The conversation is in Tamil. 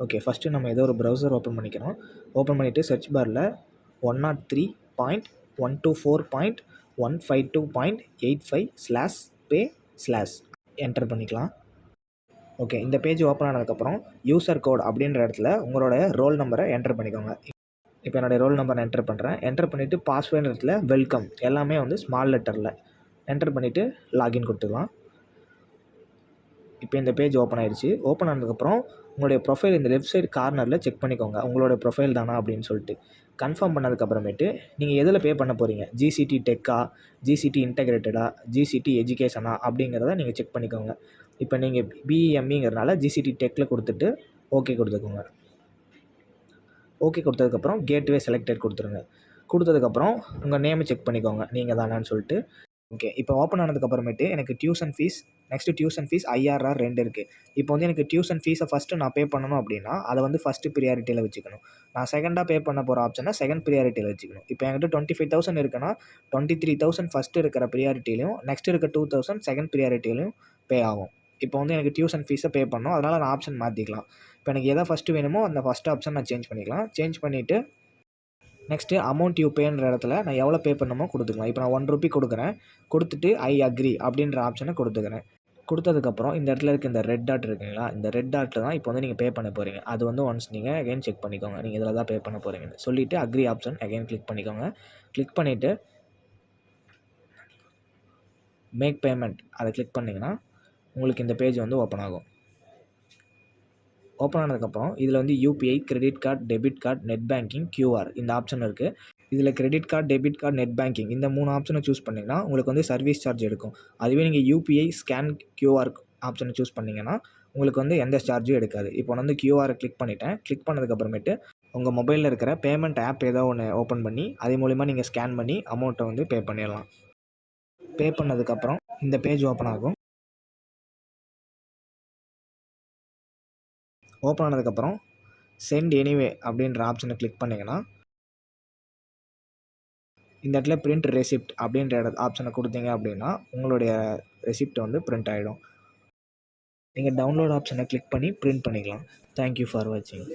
ஓகே, ஃபஸ்ட்டு நம்ம ஏதோ ஒரு ப்ரௌசர் ஓப்பன் பண்ணிக்கிறோம். ஓப்பன் பண்ணிவிட்டு சர்ச் பாரில் 103.124.152.85/pay/ என்டர் பண்ணிக்கலாம். ஓகே, இந்த பேஜ் ஓப்பன் ஆனதுக்கப்புறம் யூசர் கோட் அப்படின்ற இடத்துல உங்களோட ரோல் நம்பரை என்டர் பண்ணிக்கோங்க. இப்போ என்னுடைய ரோல் நம்பர் நான் என்டர் பண்ணுறேன். என்டர் பண்ணிவிட்டு பாஸ்வேர்டு இடத்துல வெல்கம் எல்லாமே வந்து ஸ்மால் லெட்டரில் என்டர் பண்ணிவிட்டு லாகின் கொடுத்துக்கலாம். இப்போ இந்த பேஜ் ஓப்பன் ஆயிடுச்சு. ஓப்பன் ஆனதுக்கப்புறம் உங்களுடைய ப்ரொஃபைல் இந்த லெஃப்ட் சைடு கார்னரில் செக் பண்ணிக்கோங்க, உங்களோட ப்ரொஃபைல் தானா அப்படின்னு சொல்லிட்டு. கன்ஃபார்ம் பண்ணதுக்கப்புறமேட்டு நீங்கள் எதில் பே பண்ண போகிறீங்க, ஜிசிடி டெக்கா, ஜிசிடி இன்டெகிரேட்டடா, ஜிசிடி எஜுகேஷனா அப்படிங்கிறத நீங்கள் செக் பண்ணிக்கோங்க. இப்போ நீங்கள் பிஇஎம்இங்கிறதுனால ஜிசிடி டெக்கில் கொடுத்துட்டு ஓகே கொடுத்துக்கோங்க. ஓகே கொடுத்ததுக்கப்புறம் கேட்வே செலக்டட் கொடுத்துருங்க. கொடுத்ததுக்கப்புறம் உங்கள் நேமை செக் பண்ணிக்கோங்க, நீங்கள் தானான்னு சொல்லிட்டு. ஓகே, இப்போ ஓப்பன் ஆனதுக்கப்புறமேட்டு எனக்கு tuition fees, next tuition fees IRR 2 இருக்குது. இப்போ வந்து எனக்கு டியூஷன் ஃபீஸை ஃபஸ்ட்டு நான் பே பண்ணணும் அப்படின்னா அதை வந்து ஃபஸ்ட்டு ப்ரியாரிட்டியில் வச்சுக்கணும். நான் செகண்டாக பே பண்ண போகிற ஆப்ஷனை செகண்ட் ப்ரியாரிட்டியில் வச்சுக்கணும். இப்போ என்கிட்ட 25,000 இருக்குன்னா 23,000 ஃபஸ்ட்டு இருக்கிற ப்ரியாரிட்டிலையும் நெக்ஸ்ட் இருக்க 2,000 செகண்ட் ப்ரியாரிட்டிலையும் பே ஆகும். இப்போ வந்து எனக்கு டியூஷன் ஃபீஸை பே பண்ணணும், அதனால் நான் ஆப்ஷன் மாற்றிக்கலாம். இப்போ எனக்கு எதை ஃபஸ்ட்டு வேணுமோ அந்த ஃபஸ்ட் ஆப்ஷன் நான் சேஞ்ச் பண்ணிக்கலாம். சேஞ்ச் பண்ணிவிட்டு நெக்ஸ்ட்டு அமௌண்ட் யூ பேன்ற இடத்துல நான் எவ்வளோ பே பண்ணணுமோ கொடுத்துக்கலாம். இப்போ நான் ₹1 கொடுக்குறேன். கொடுத்துட்டு ஐ அக்ரி அப்படின்ற ஆப்ஷனை கொடுத்துக்கிறேன். கொடுத்ததுக்கப்புறம் இந்த இடத்துல இருக்க இந்த ரெட் டாட் இருக்குங்களா, இந்த ரெட் டாட்டில் தான் இப்போ வந்து நீங்கள் பே பண்ண போகிறீங்க. அது வந்து ஒன்ஸ் நீங்கள் அகைன் செக் பண்ணிக்கோங்க, நீங்கள் இதில் தான் பே பண்ண போகிறீங்கன்னு சொல்லிவிட்டு அக்ரி ஆப்ஷன் அகைன் கிளிக் பண்ணிக்கோங்க. கிளிக் பண்ணிவிட்டு மேக் பேமெண்ட் அதை கிளிக் பண்ணிங்கன்னா உங்களுக்கு இந்த பேஜ் வந்து ஓப்பன் ஆகும். ஓப்பன் ஆனதுக்கப்புறம் இதில் வந்து UPI, credit card, debit card, net banking, QR இந்த ஆப்ஷன் இருக்குது. இதில் credit card, debit card, net banking இந்த 3 ஆப்ஷனை சூஸ் பண்ணிங்கன்னா உங்களுக்கு வந்து சர்வீஸ் சார்ஜ் எடுக்கும். அதுவே நீங்கள் யூபிஐ, ஸ்கேன், கியூஆர் ஆப்ஷனை சூஸ் பண்ணிங்கன்னா உங்களுக்கு வந்து எந்த சார்ஜும் எடுக்காது. இப்போ நான் வந்து கியூஆரை கிளிக் பண்ணிட்டேன். கிளிக் பண்ணதுக்கப்புறமேட்டு உங்கள் மொபைலில் இருக்கிற பேமெண்ட் ஆப் ஏதோ ஒன்று ஓப்பன் பண்ணி அது மூலிமா நீங்கள் ஸ்கேன் பண்ணி அமௌண்ட்டை வந்து பே பண்ணிடலாம். பே பண்ணதுக்கப்புறம் இந்த பேஜ் ஓப்பன் ஆகும். ஓப்பன் ஆனதுக்கப்புறம் சென்ட் எனிவே அப்படின்ற ஆப்ஷனை கிளிக் பண்ணிங்கன்னா இந்த இடத்துல பிரிண்ட் ரெசிப்ட் அப்படின்ற ஆப்ஷனை கொடுத்தீங்க அப்படின்னா உங்களுடைய ரெசிப்ட் வந்து பிரிண்ட் ஆகிடும். நீங்கள் டவுன்லோட் ஆப்ஷனை கிளிக் பண்ணி பிரிண்ட் பண்ணிக்கலாம். தேங்க்யூ ஃபார் வாட்சிங்.